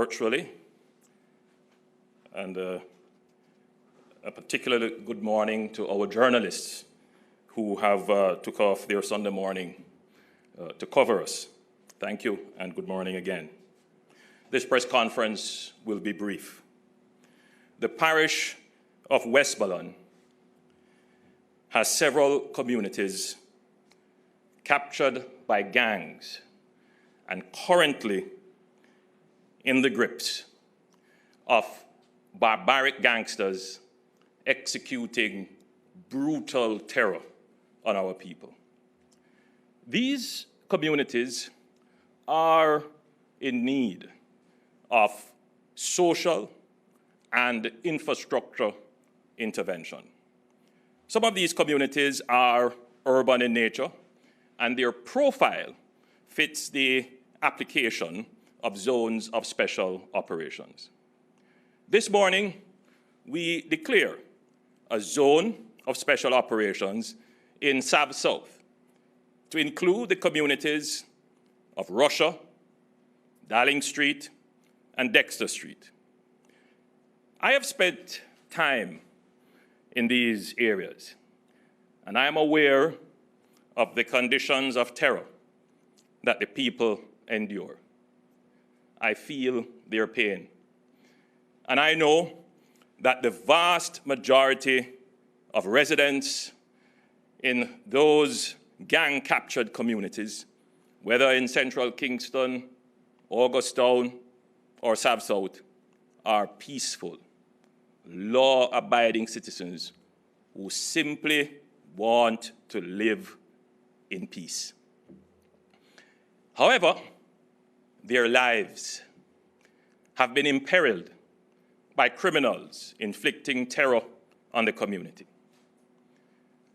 virtually, and a particularly good morning to our journalists who have took off their Sunday morning to cover us. Thank you, and good morning again. This press conference will be brief. The parish of Westmoreland has several communities captured by gangs and currently in the grips of barbaric gangsters executing brutal terror on our people. These communities are in need of social and infrastructure intervention. Some of these communities are urban in nature, and their profile fits the application of zones of special operations. This morning, we declare a zone of special operations in South to include the communities of Russia, Darling Street, and Dexter Street. I have spent time in these areas, and I am aware of the conditions of terror that the people endure. I feel their pain, and I know that the vast majority of residents in those gang-captured communities, whether in central Kingston, Augustown, or South, are peaceful, law-abiding citizens who simply want to live in peace. However, their lives have been imperiled by criminals inflicting terror on the community.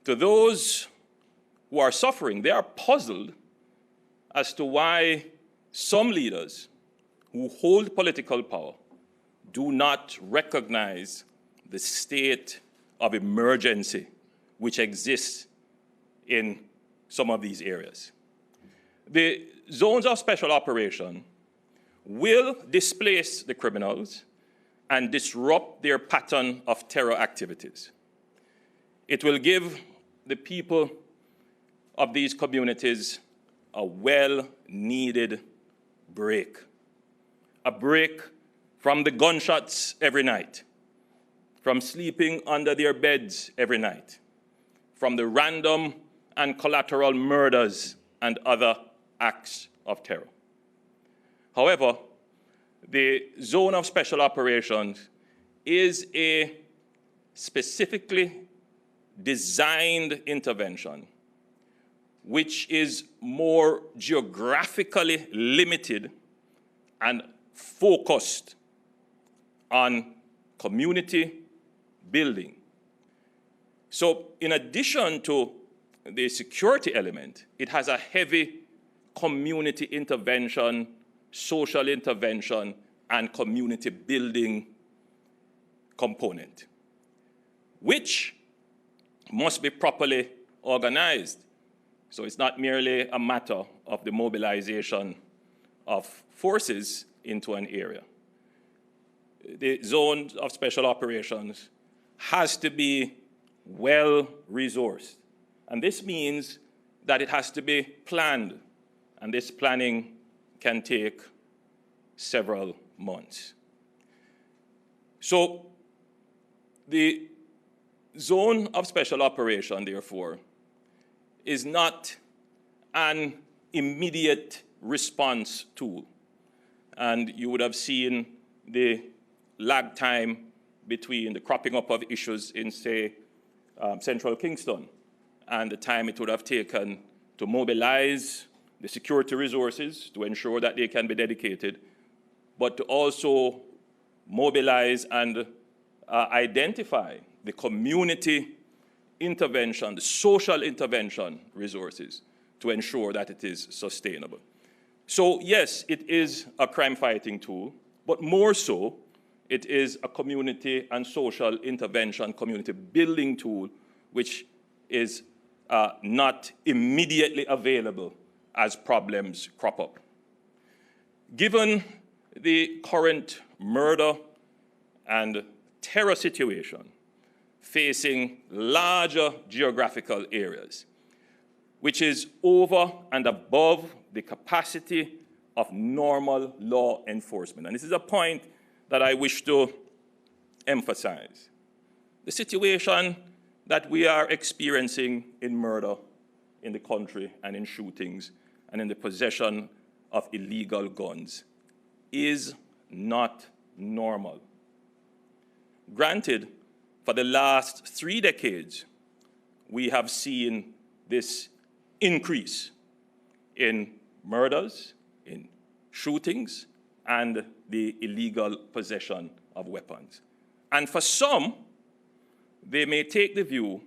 To those who are suffering, they are puzzled as to why some leaders who hold political power do not recognize the state of emergency which exists in some of these areas. The zones of special operation will displace the criminals and disrupt their pattern of terror activities. It will give the people of these communities a well-needed break. A break from the gunshots every night, from sleeping under their beds every night, from the random and collateral murders and other acts of terror. However, the zone of special operations is a specifically designed intervention which is more geographically limited and focused on community building. So in addition to the security element, it has a heavy community intervention, social intervention, and community building component, which must be properly organized. So it's not merely a matter of the mobilization of forces into an area. The zone of special operations has to be well-resourced. And this means that it has to be planned. And this planning can take several months. So the zone of special operation, therefore, is not an immediate response tool. And you would have seen the lag time between the cropping up of issues in, say, central Kingston and the time it would have taken to mobilize the security resources to ensure that they can be dedicated, but to also mobilize and identify the community intervention, the social intervention resources to ensure that it is sustainable. So yes, it is a crime-fighting tool, but more so, it is a community and social intervention, community building tool, which is not immediately available as problems crop up. Given the current murder and terror situation facing larger geographical areas, which is over and above the capacity of normal law enforcement. And this is a point that I wish to emphasize. The situation that we are experiencing in murder in the country and in shootings and in the possession of illegal guns is not normal. Granted, for the last 3 decades, we have seen this increase in murders, in shootings, and the illegal possession of weapons. And for some, they may take the view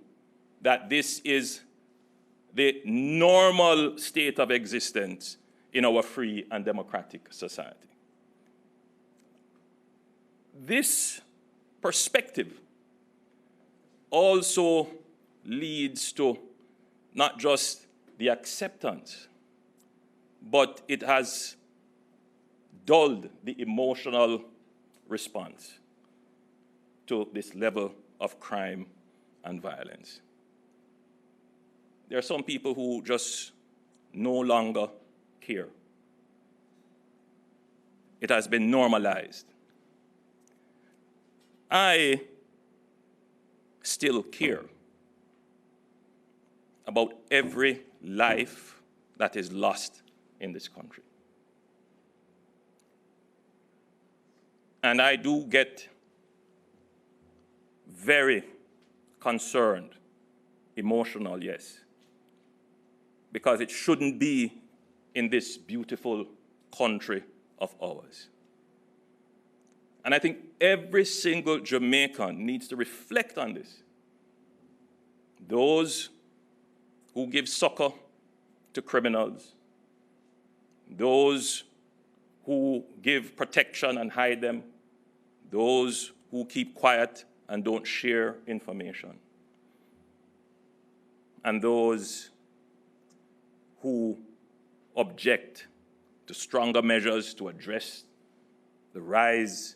that this is the normal state of existence in our free and democratic society. This perspective also leads to not just the acceptance, but it has dulled the emotional response to this level of crime and violence. There are some people who just no longer care. It has been normalized. I still care about every life that is lost in this country. And I do get very concerned, emotional, yes, because it shouldn't be in this beautiful country of ours. And I think every single Jamaican needs to reflect on this. Those who give succor to criminals, those who give protection and hide them, those who keep quiet and don't share information, and those who object to stronger measures to address the rise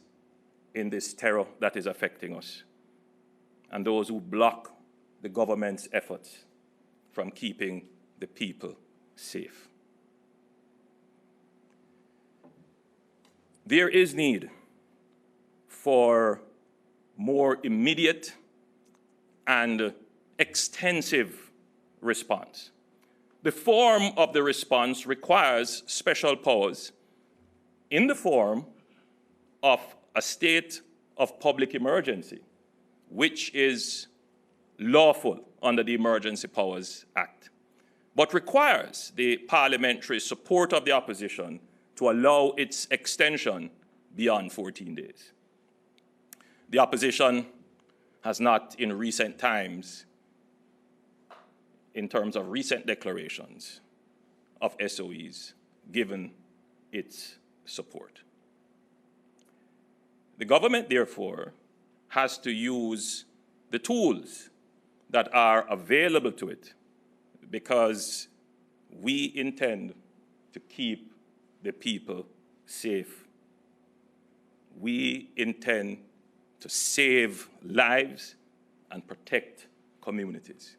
in this terror that is affecting us, and those who block the government's efforts from keeping the people safe. There is need for more immediate and extensive response. The form of the response requires special powers in the form of a state of public emergency, which is lawful under the Emergency Powers Act, but requires the parliamentary support of the opposition to allow its extension beyond 14 days. The opposition has not in recent times, in terms of recent declarations of SOEs, given its support. The government, therefore, has to use the tools that are available to it because we intend to keep the people safe. We intend to save lives and protect communities.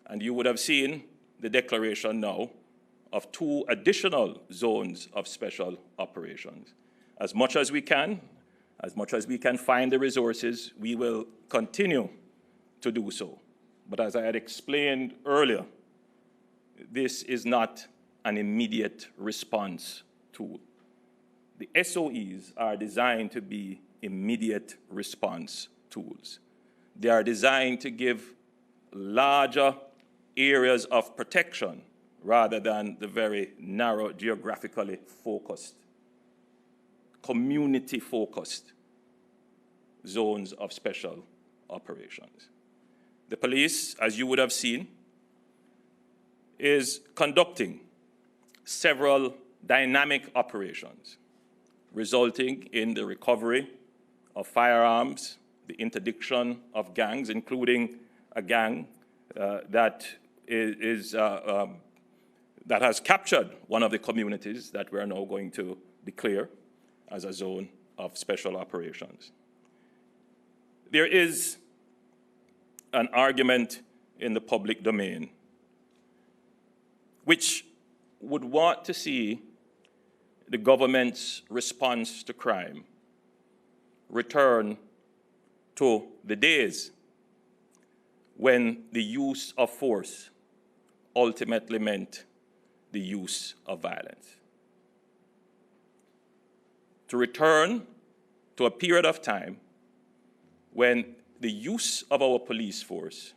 And you would have seen the declaration now of 2 additional zones of special operations. As much as we can find the resources, we will continue to do so. But as I had explained earlier, this is not an immediate response tool. The SOEs are designed to be immediate response tools. They are designed to give larger areas of protection rather than the very narrow, geographically focused, community-focused zones of special operations. The police, as you would have seen, is conducting several dynamic operations, resulting in the recovery of firearms, the interdiction of gangs, including a gang that has captured one of the communities that we are now going to declare, as a zone of special operations. There is an argument in the public domain which would want to see the government's response to crime return to the days when the use of force ultimately meant the use of violence. To return to a period of time when the use of our police force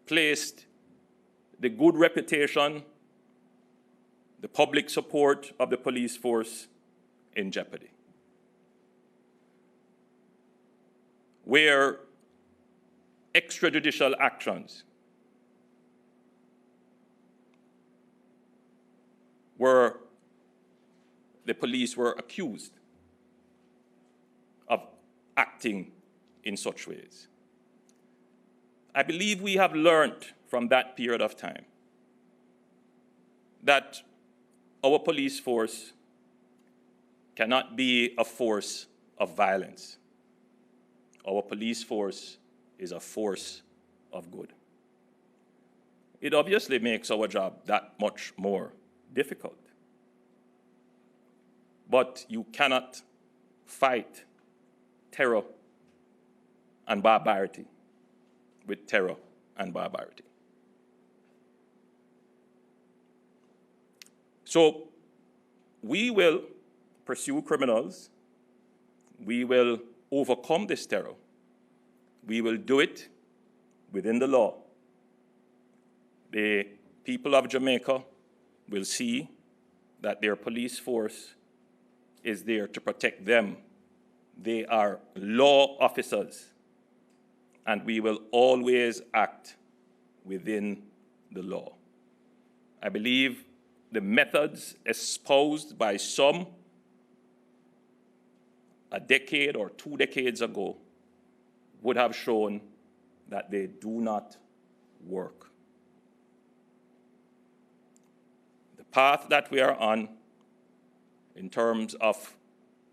placed the good reputation, the public support of the police force in jeopardy. Where extrajudicial actions where the police were accused of acting in such ways. I believe we have learned from that period of time that our police force cannot be a force of violence. Our police force is a force of good. It obviously makes our job that much more difficult. But you cannot fight terror and barbarity with terror and barbarity. So we will pursue criminals. We will overcome this terror. We will do it within the law. The people of Jamaica will see that their police force is there to protect them. They are law officers, and we will always act within the law. I believe the methods espoused by some a decade or 2 decades ago would have shown that they do not work. The path that we are on in terms of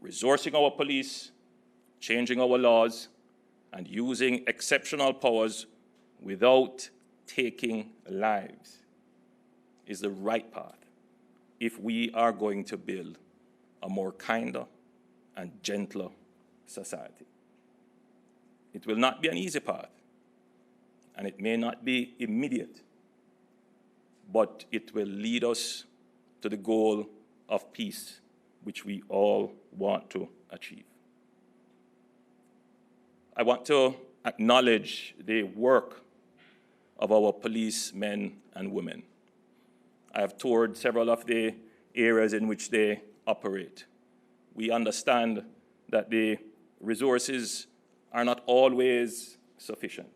resourcing our police, changing our laws, and using exceptional powers without taking lives is the right path if we are going to build a more kinder and gentler society. It will not be an easy path, and it may not be immediate, but it will lead us to the goal of peace, which we all want to achieve. I want to acknowledge the work of our policemen and women. I have toured several of the areas in which they operate. We understand that the resources are not always sufficient,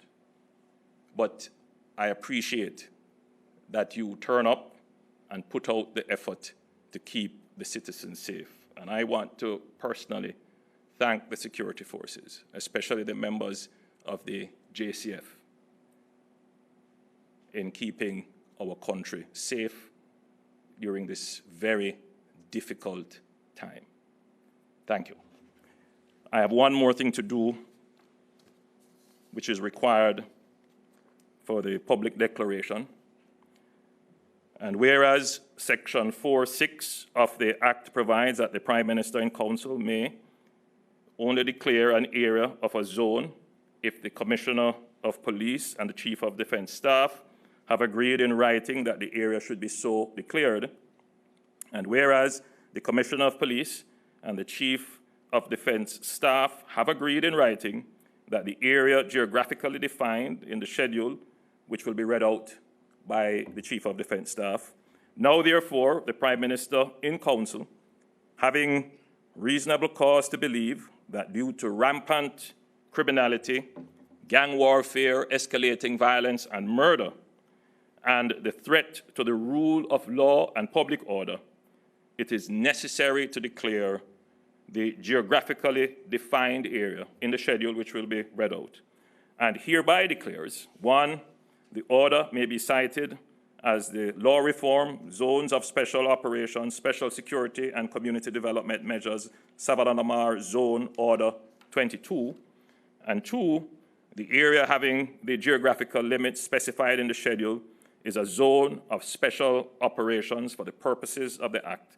but I appreciate that you turn up and put out the effort to keep the citizens safe. And I want to personally thank the security forces, especially the members of the JCF, in keeping our country safe during this very difficult time. Thank you. I have one more thing to do, which is required for the public declaration. And whereas Section 4(6) of the Act provides that the Prime Minister in Council may only declare an area of a zone if the Commissioner of Police and the Chief of Defence Staff have agreed in writing that the area should be so declared, and whereas the Commissioner of Police and the Chief of Defence Staff have agreed in writing that the area geographically defined in the schedule, which will be read out by the Chief of Defence Staff, now therefore the Prime Minister in Council, having reasonable cause to believe that due to rampant criminality, gang warfare, escalating violence and murder, and the threat to the rule of law and public order, it is necessary to declare the geographically defined area in the schedule which will be read out, and hereby declares, 1, the order may be cited as the Law Reform, Zones of Special Operations, Special Security and Community Development Measures, Sabah Lamar Zone Order 22. And 2, the area having the geographical limits specified in the schedule is a zone of special operations for the purposes of the Act.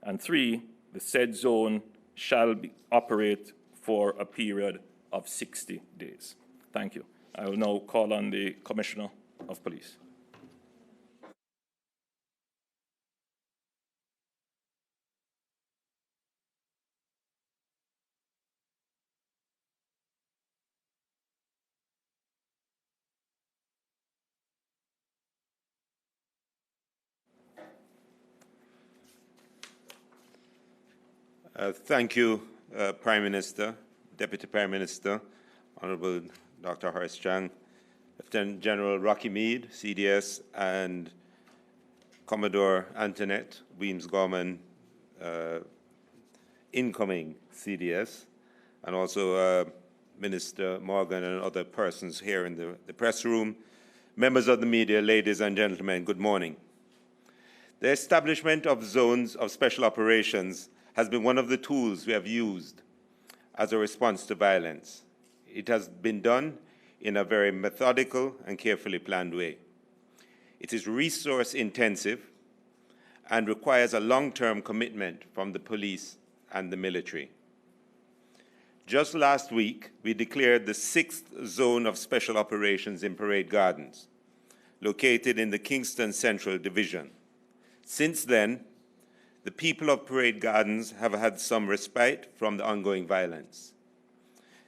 And 3, the said zone shall operate for a period of 60 days. Thank you. I will now call on the Commissioner of Police. Thank you, Prime Minister, Deputy Prime Minister, Honorable Dr. Horace Chang, Lieutenant General Rocky Mead, CDS, and Commodore Antoinette Weems-Gorman, incoming CDS, and also Minister Morgan and other persons here in the press room, members of the media, ladies and gentlemen, good morning. The establishment of zones of special operations has been one of the tools we have used as a response to violence. It has been done in a very methodical and carefully planned way. It is resource intensive and requires a long-term commitment from the police and the military. Just last week, we declared the 6th zone of special operations in Parade Gardens, located in the Kingston Central Division. Since then, the people of Parade Gardens have had some respite from the ongoing violence.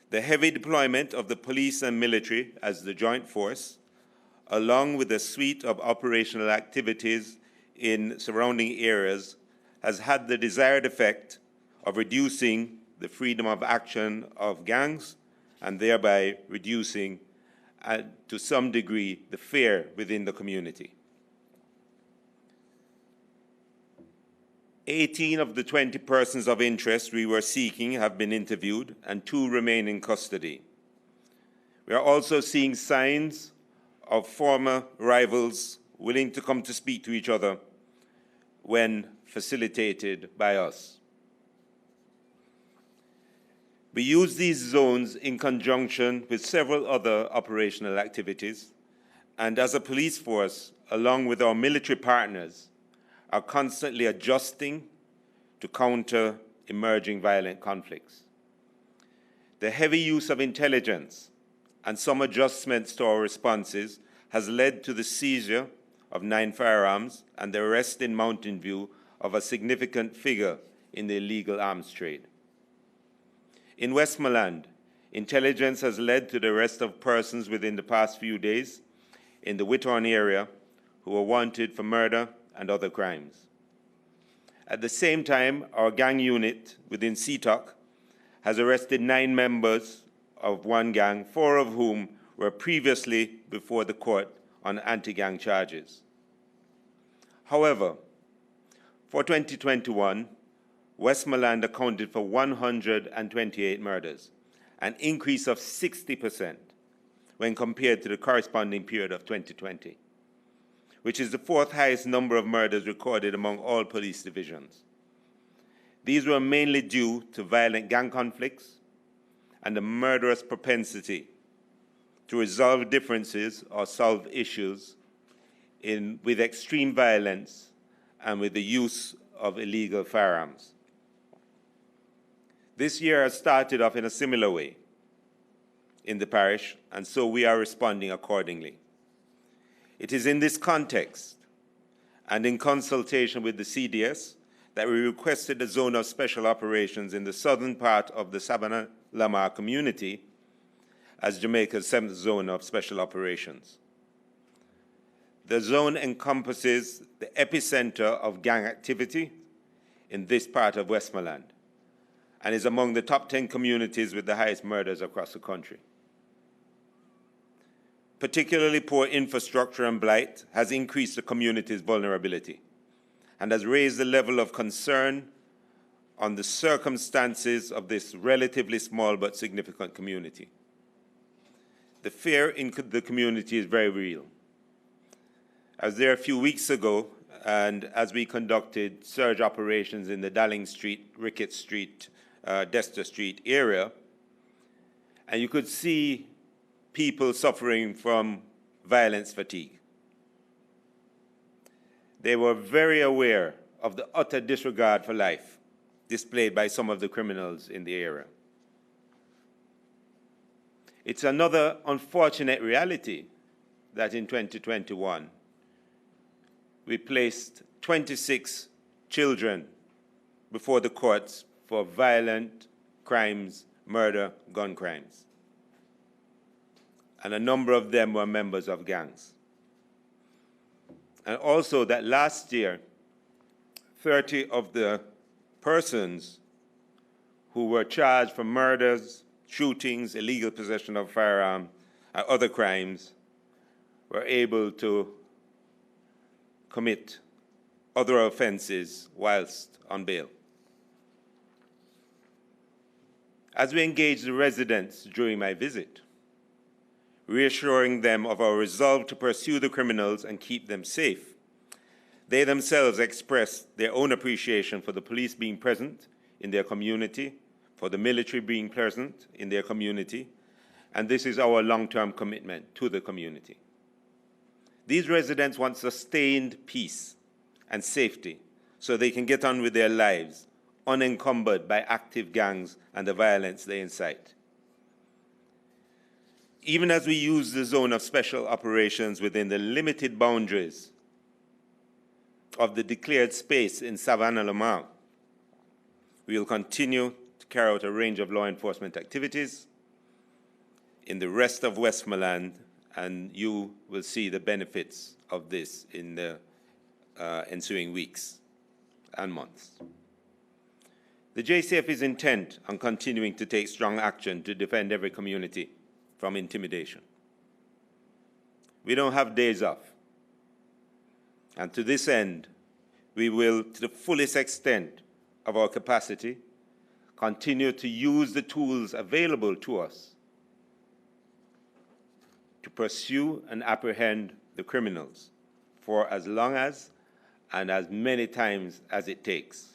The heavy deployment of the police and military as the joint force, along with a suite of operational activities in surrounding areas, has had the desired effect of reducing the freedom of action of gangs and thereby reducing, to some degree, the fear within the community. 18 of the 20 persons of interest we were seeking have been interviewed, and 2 remain in custody. We are also seeing signs of former rivals willing to come to speak to each other when facilitated by us. We use these zones in conjunction with several other operational activities, and as a police force, along with our military partners, are constantly adjusting to counter emerging violent conflicts. The heavy use of intelligence and some adjustments to our responses has led to the seizure of 9 firearms and the arrest in Mountain View of a significant figure in the illegal arms trade. In Westmoreland, intelligence has led to the arrest of persons within the past few days in the Whithorn area who are wanted for murder and other crimes. At the same time, our gang unit within CTOC has arrested 9 members of one gang, 4 of whom were previously before the court on anti-gang charges. However, for 2021, Westmoreland accounted for 128 murders, an increase of 60% when compared to the corresponding period of 2020. Which is the 4th highest number of murders recorded among all police divisions. These were mainly due to violent gang conflicts and the murderous propensity to resolve differences or solve issues with extreme violence and with the use of illegal firearms. This year has started off in a similar way in the parish, and so we are responding accordingly. It is in this context and in consultation with the CDS that we requested a zone of special operations in the southern part of the Sabah Lamar community as Jamaica's 7th zone of special operations. The zone encompasses the epicenter of gang activity in this part of Westmoreland and is among the top 10 communities with the highest murders across the country. Particularly poor infrastructure and blight has increased the community's vulnerability and has raised the level of concern on the circumstances of this relatively small but significant community. The fear in the community is very real, I was there a few weeks ago, and as we conducted surge operations in the Dowling Street, Ricketts Street, Dexter Street area, and you could see people suffering from violence fatigue. They were very aware of the utter disregard for life displayed by some of the criminals in the area. It's another unfortunate reality that in 2021, we placed 26 children before the courts for violent crimes, murder, gun crimes. And a number of them were members of gangs. And also that last year, 30 of the persons who were charged for murders, shootings, illegal possession of firearms, and other crimes were able to commit other offenses whilst on bail. As we engaged the residents during my visit, reassuring them of our resolve to pursue the criminals and keep them safe, they themselves expressed their own appreciation for the police being present in their community, for the military being present in their community, and this is our long-term commitment to the community. These residents want sustained peace and safety so they can get on with their lives unencumbered by active gangs and the violence they incite. Even as we use the zone of special operations within the limited boundaries of the declared space in Savannah-Lamar, we will continue to carry out a range of law enforcement activities in the rest of Westmoreland, and you will see the benefits of this in the ensuing weeks and months. The JCF is intent on continuing to take strong action to defend every community from intimidation. We don't have days off. And to this end, we will, to the fullest extent of our capacity, continue to use the tools available to us to pursue and apprehend the criminals for as long as and as many times as it takes.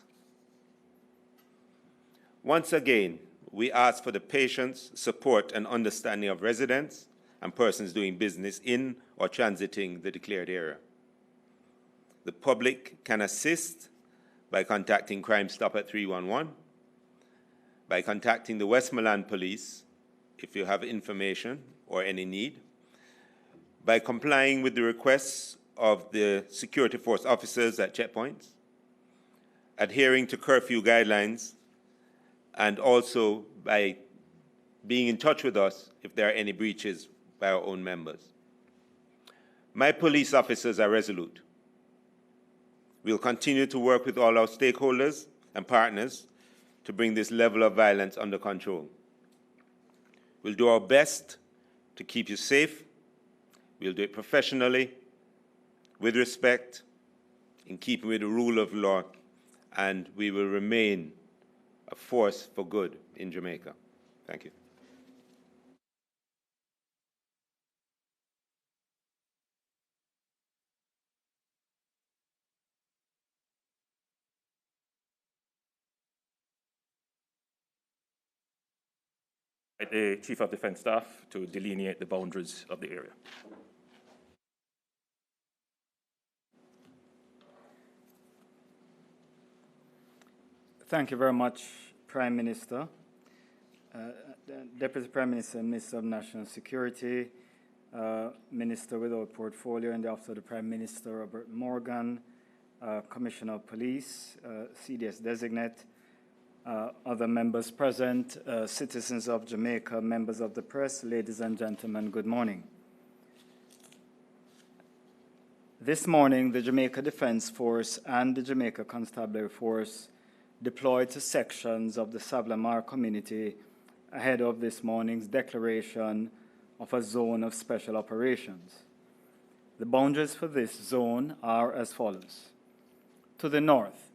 Once again, we ask for the patience, support, and understanding of residents and persons doing business in or transiting the declared area. The public can assist by contacting Crime Stop at 311, by contacting the Westmoreland Police if you have information or any need, by complying with the requests of the security force officers at checkpoints, adhering to curfew guidelines, and also by being in touch with us if there are any breaches by our own members. My police officers are resolute. We'll continue to work with all our stakeholders and partners to bring this level of violence under control. We'll do our best to keep you safe. We'll do it professionally, with respect, in keeping with the rule of law, and we will remain a force for good in Jamaica. Thank you. The Chief of Defence Staff to delineate the boundaries of the area. Thank you very much, Prime Minister, Deputy Prime Minister, Minister of National Security, Minister without portfolio in the Office of the Prime Minister, Robert Morgan, Commissioner of Police, CDS designate, other members present, citizens of Jamaica, members of the press, ladies and gentlemen, good morning. This morning, the Jamaica Defence Force and the Jamaica Constabulary Force deployed to sections of the Savannah-Lamar community ahead of this morning's declaration of a zone of special operations. The boundaries for this zone are as follows. To the north,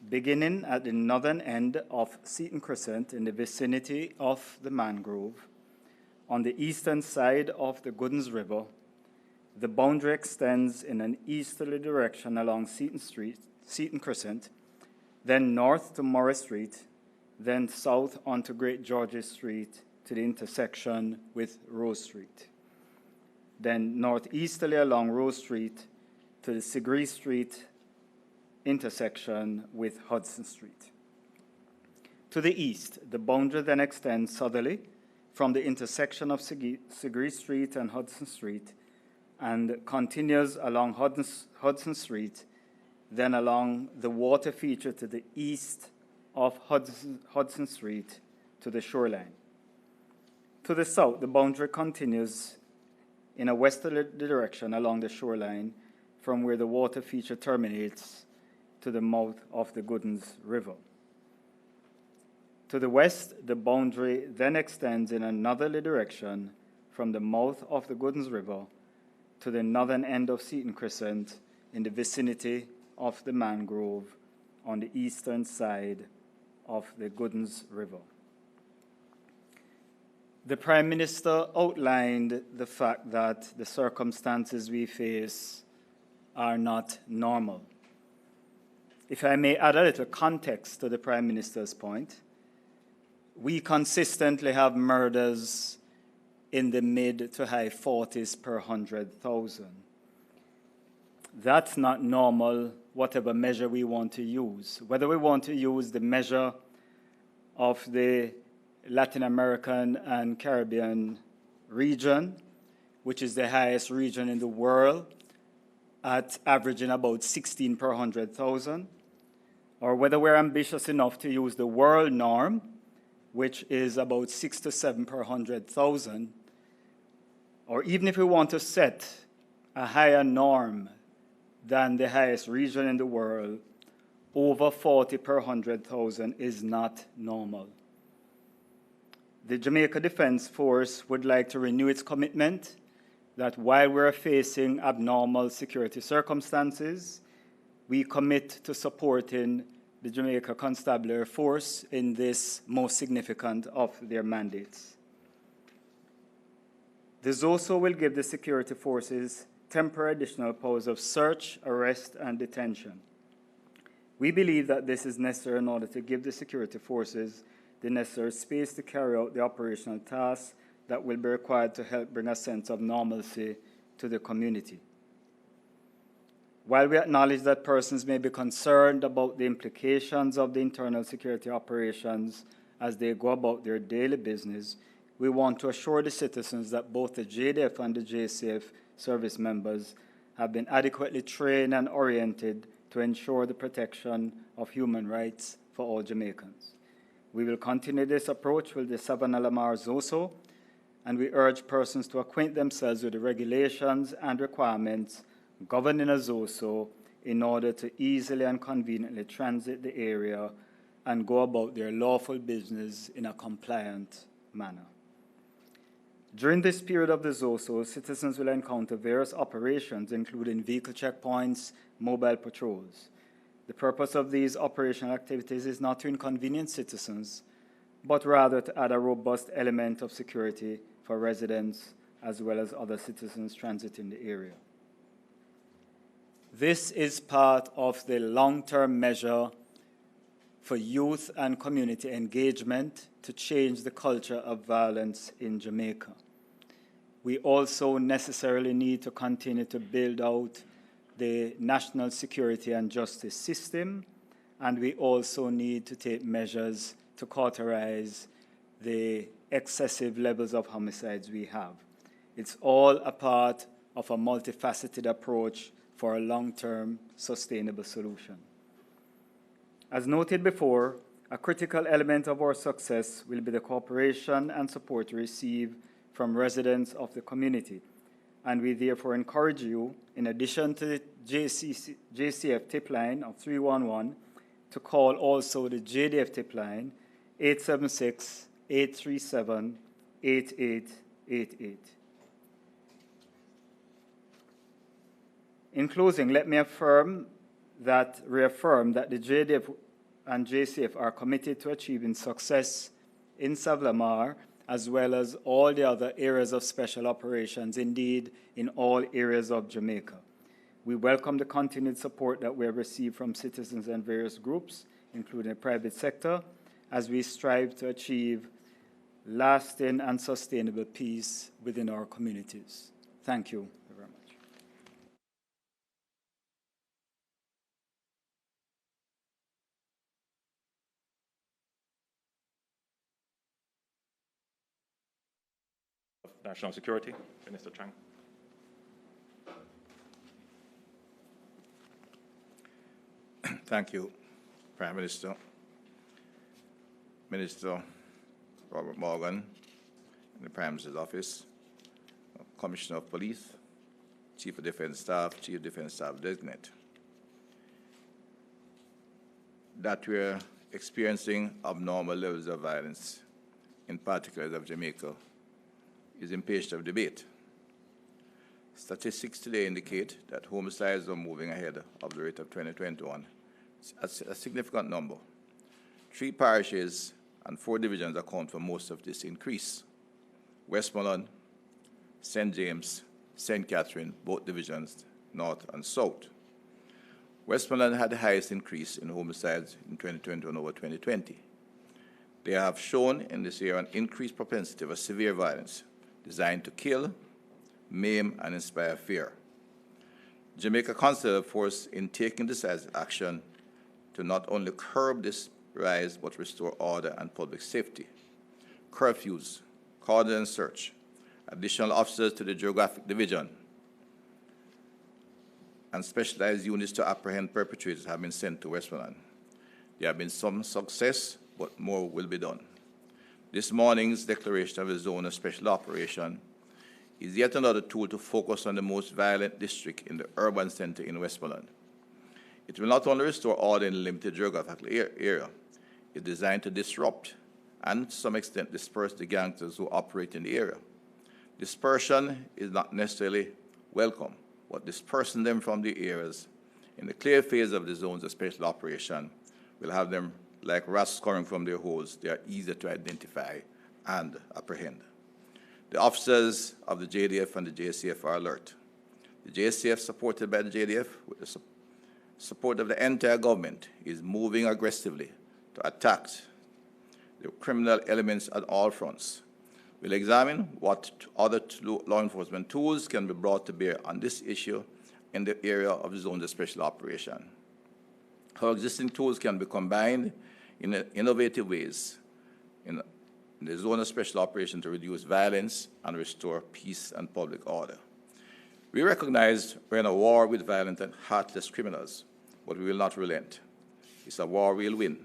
beginning at the northern end of Seaton Crescent in the vicinity of the Mangrove, on the eastern side of the Goodens River, The boundary extends in an easterly direction along Seaton Crescent, then north to Morris Street, then south onto Great George's Street to the intersection with Rose Street. Then northeasterly along Rose Street to the Segree Street intersection with Hudson Street. To the east, the boundary then extends southerly from the intersection of Segree Street and Hudson Street and continues along Hudson Street, then along the water feature to the east of Hudson Street to the shoreline. To the south, the boundary continues in a westerly direction along the shoreline from where the water feature terminates to the mouth of the Goodens River. To the west, the boundary then extends in a northerly direction from the mouth of the Goodens River to the northern end of Seaton Crescent in the vicinity of the mangrove on the eastern side of the Goodens River. The Prime Minister outlined the fact that the circumstances we face are not normal. If I may add a little context to the Prime Minister's point, we consistently have murders in the mid to high 40s per 100,000. That's not normal, whatever measure we want to use. Whether we want to use the measure of the Latin American and Caribbean region, which is the highest region in the world, at averaging about 16 per 100,000, or whether we're ambitious enough to use the world norm, which is about 6 to 7 per 100,000, or even if we want to set a higher norm than the highest region in the world, over 40 per 100,000 is not normal. The Jamaica Defense Force would like to renew its commitment that while we're facing abnormal security circumstances, we commit to supporting the Jamaica Constabulary Force in this most significant of their mandates. The ZOSO will give the security forces temporary additional powers of search, arrest, and detention. We believe that this is necessary in order to give the security forces the necessary space to carry out the operational tasks that will be required to help bring a sense of normalcy to the community. While we acknowledge that persons may be concerned about the implications of the internal security operations as they go about their daily business, we want to assure the citizens that both the JDF and the JCF service members have been adequately trained and oriented to ensure the protection of human rights for all Jamaicans. We will continue this approach with the Savannah Lamar ZOSO, and we urge persons to acquaint themselves with the regulations and requirements governing a ZOSO in order to easily and conveniently transit the area and go about their lawful business in a compliant manner. During this period of the ZOSO, citizens will encounter various operations, including vehicle checkpoints, mobile patrols. The purpose of these operational activities is not to inconvenience citizens, but rather to add a robust element of security for residents as well as other citizens transiting the area. This is part of the long-term measure for youth and community engagement to change the culture of violence in Jamaica. We also necessarily need to continue to build out the national security and justice system, and we also need to take measures to cauterize the excessive levels of homicides we have. It's all a part of a multifaceted approach for a long-term sustainable solution. As noted before, a critical element of our success will be the cooperation and support we receive from residents of the community, and we therefore encourage you, in addition to the JCF tip line of 311, to call also the JDF tip line 876-837-8888. In closing, let me reaffirm that the JDF and JCF are committed to achieving success in Savlamar as well as all the other areas of special operations, indeed in all areas of Jamaica. We welcome the continued support that we have received from citizens and various groups, including the private sector, as we strive to achieve lasting and sustainable peace within our communities. Thank you very much. Of National Security, Minister Chang. Thank you, Prime Minister. Minister Robert Morgan, in the Prime Minister's office, Commissioner of Police, Chief of Defence Staff, Chief of Defence Staff Designate. That we're experiencing abnormal levels of violence, in particular of Jamaica, is impatient of debate. Statistics today indicate that homicides are moving ahead of the rate of 2021. It's a significant number. 3 parishes and 4 divisions account for most of this increase. Westmoreland, St. James, St. Catherine, both divisions, north and south. Westmoreland had the highest increase in homicides in 2021 over 2020. They have shown in this year an increased propensity of severe violence designed to kill, maim, and inspire fear. Jamaica considered force in taking decisive action to not only curb this rise, but restore order and public safety. Curfews, cordon search, additional officers to the geographic division, and specialized units to apprehend perpetrators have been sent to Westmoreland. There have been some success, but more will be done. This morning's declaration of a zone of special operation is yet another tool to focus on the most violent district in the urban center in Westmoreland. It will not only restore order in a limited geographical area, it's designed to disrupt and to some extent disperse the gangsters who operate in the area. Dispersion is not necessarily welcome, but dispersing them from the areas in the clear phase of the zones of special operation will have them like rats scurrying from their holes. They are easier to identify and apprehend. The officers of the JDF and the JCF are alert. The JCF, supported by the JDF, with the support of the entire government, is moving aggressively to attack the criminal elements at all fronts. We'll examine what other law enforcement tools can be brought to bear on this issue in the area of the zones of special operation. How existing tools can be combined in innovative ways in the zone of special operation to reduce violence and restore peace and public order. We recognize we're in a war with violent and heartless criminals, but we will not relent. It's a war we'll win.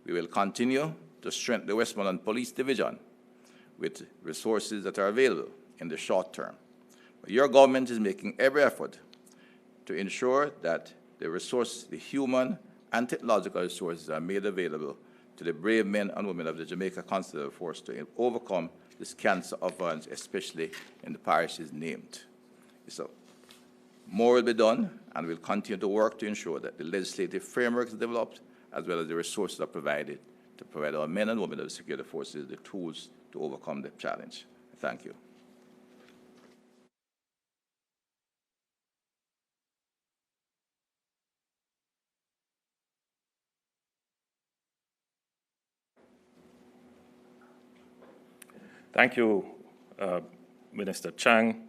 We will continue to strengthen the Westmoreland Police Division with resources that are available in the short term. But your government is making every effort to ensure that the resources, the human and technological resources, are made available to the brave men and women of the Jamaica Constable Force to overcome this cancer of violence, especially in the parishes named. So more will be done, and we'll continue to work to ensure that the legislative framework is developed, as well as the resources are provided to provide our men and women of the security forces the tools to overcome the challenge. Thank you. Thank you, Minister Chang.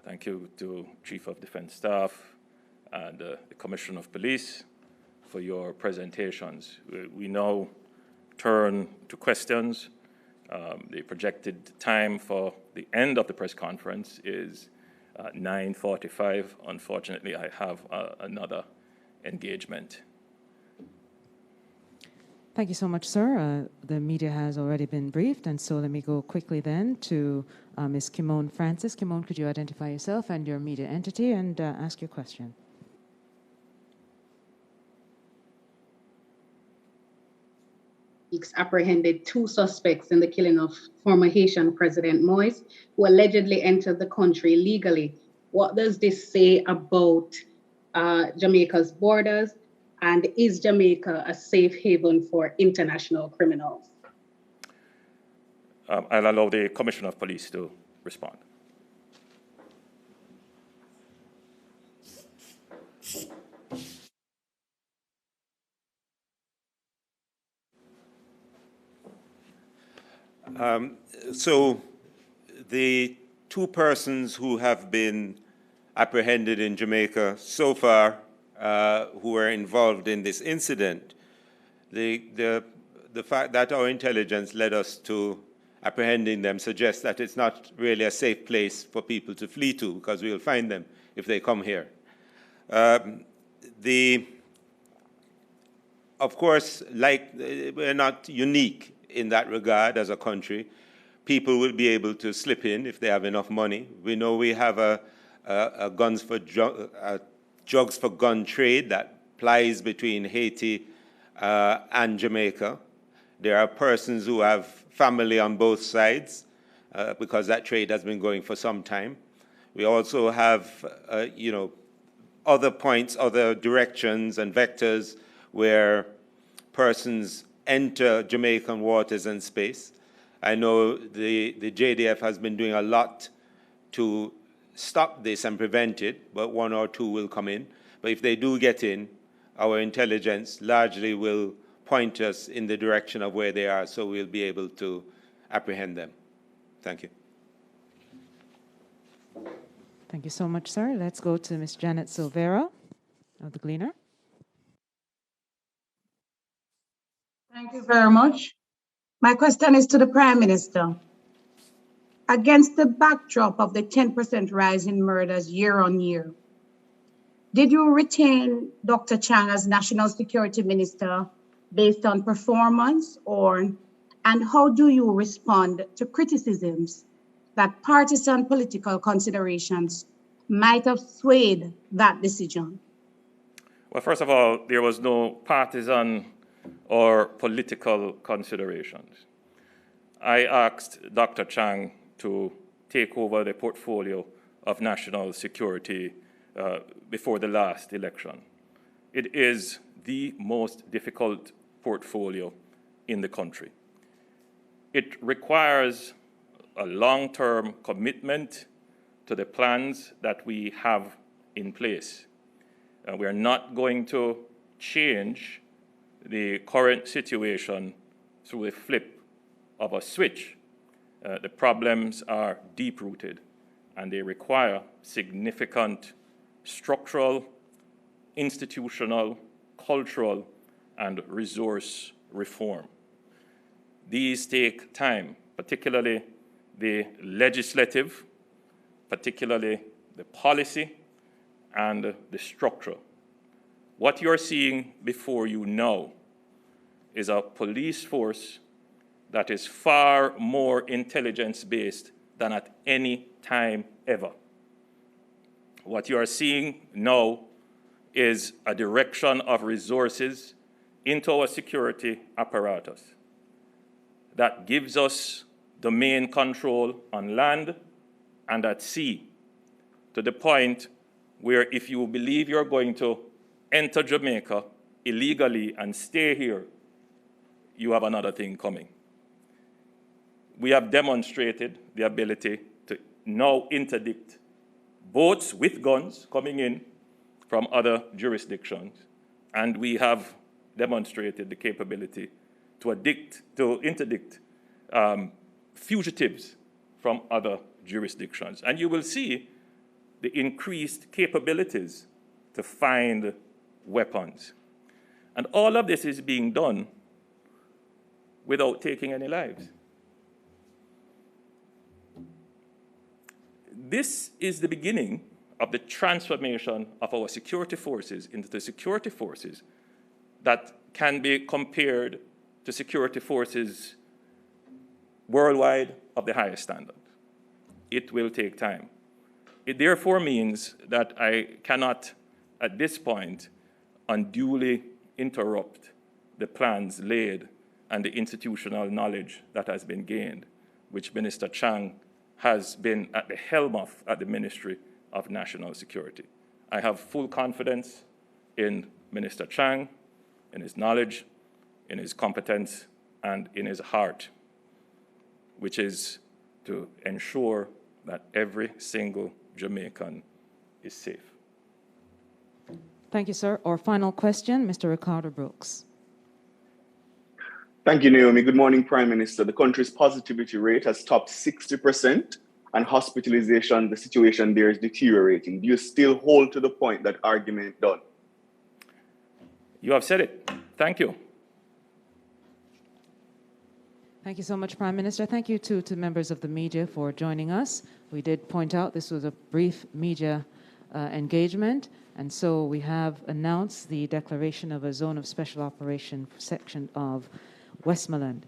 Thank you to Chief of Defence Staff and the Commissioner of Police for your presentations. We now turn to questions. The projected time for the end of the press conference is 9:45. Unfortunately, I have another engagement. Thank you so much, sir. The media has already been briefed, and so let me go quickly then to Ms. Kimone Francis. Kimone, could you identify yourself and your media entity and ask your question? Apprehended 2 suspects in the killing of former Haitian President Moise, who allegedly entered the country illegally. What does this say about Jamaica's borders? And is Jamaica a safe haven for international criminals? I'll allow the Commissioner of Police to respond. So the two persons who have been apprehended in Jamaica so far who were involved in this incident, the fact that our intelligence led us to apprehending them suggests that it's not really a safe place for people to flee to, because we'll find them if they come here. Of course, like we're not unique in that regard as a country. People will be able to slip in if they have enough money. We know we have a drugs for gun trade that plies between Haiti and Jamaica. There are persons who have family on both sides because that trade has been going for some time. We also have, other points, other directions and vectors where persons enter Jamaican waters and space. I know the JDF has been doing a lot to stop this and prevent it, but one or two will come in. But if they do get in, our intelligence largely will point us in the direction of where they are, so we'll be able to apprehend them. Thank you. Thank you so much, sir. Let's go to Ms. Janet Silvera of the Gleaner. Thank you very much. My question is to the Prime Minister. Against the backdrop of the 10% rise in murders year on year, did you retain Dr. Chang as National Security Minister based on performance, and how do you respond to criticisms that partisan political considerations might have swayed that decision? Well, first of all, there was no partisan or political considerations. I asked Dr. Chang to take over the portfolio of national security before the last election. It is the most difficult portfolio in the country. It requires a long-term commitment to the plans that we have in place. We are not going to change the current situation through a flip of a switch. The problems are deep-rooted, and they require significant structural, institutional, cultural, and resource reform. These take time, particularly the legislative, particularly the policy, and the structure. What you're seeing before you now is a police force that is far more intelligence-based than at any time ever. What you are seeing now is a direction of resources into our security apparatus that gives us domain control on land and at sea, to the point where if you believe you're going to enter Jamaica illegally and stay here, you have another thing coming. We have demonstrated the ability to now interdict boats with guns coming in from other jurisdictions, and we have demonstrated the capability to interdict fugitives from other jurisdictions. And you will see the increased capabilities to find weapons. And all of this is being done without taking any lives. This is the beginning of the transformation of our security forces into the security forces that can be compared to security forces worldwide of the highest standard. It will take time. It therefore means that I cannot, at this point, unduly interrupt the plans laid and the institutional knowledge that has been gained, which Minister Chang has been at the helm of at the Ministry of National Security. I have full confidence in Minister Chang, in his knowledge, in his competence, and in his heart. which is to ensure that every single Jamaican is safe. Thank you, sir. Our final question, Mr. Ricardo Brooks. Thank you, Naomi. Good morning, Prime Minister. The country's positivity rate has topped 60%, and hospitalization, the situation there is deteriorating. Do you still hold to the point that argument done? You have said it. Thank you. Thank you so much, Prime Minister. Thank you to members of the media for joining us. We did point out this was a brief media engagement, and so we have announced the declaration of a zone of special operation section of Westmoreland.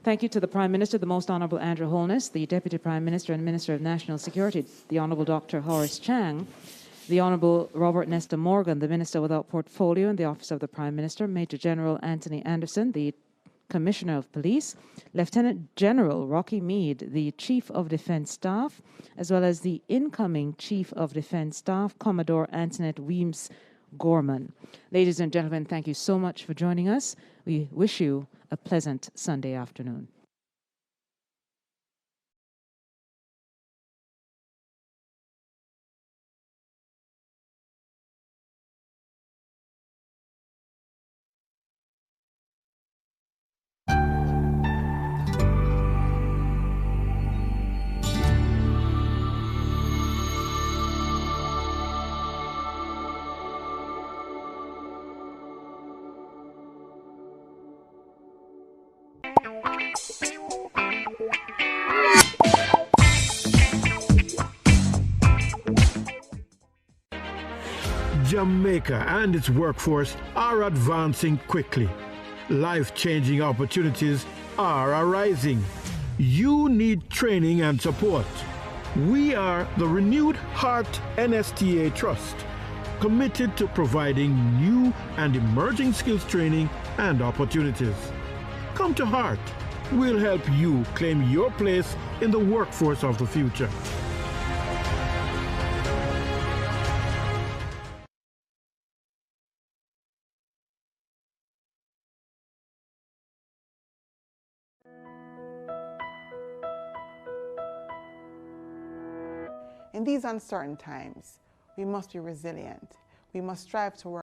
Thank you to the Prime Minister, the Most Honourable Andrew Holness, the Deputy Prime Minister and Minister of National Security, the Honourable Dr. Horace Chang, the Honourable Robert Nesta Morgan, the Minister without Portfolio in the Office of the Prime Minister, Major General Anthony Anderson, the Commissioner of Police, Lieutenant General Rocky Mead, the Chief of Defence Staff, as well as the incoming Chief of Defence Staff, Commodore Antoinette Weems Gorman. Ladies and gentlemen, thank you so much for joining us. We wish you a pleasant Sunday afternoon. Jamaica and its workforce are advancing quickly. Life-changing opportunities are arising. You need training and support. We are the Renewed Heart NSTA Trust, committed to providing new and emerging skills training and opportunities. Come to Heart. We'll help you claim your place in the workforce of the future. In these uncertain times, we must be resilient. We must strive to work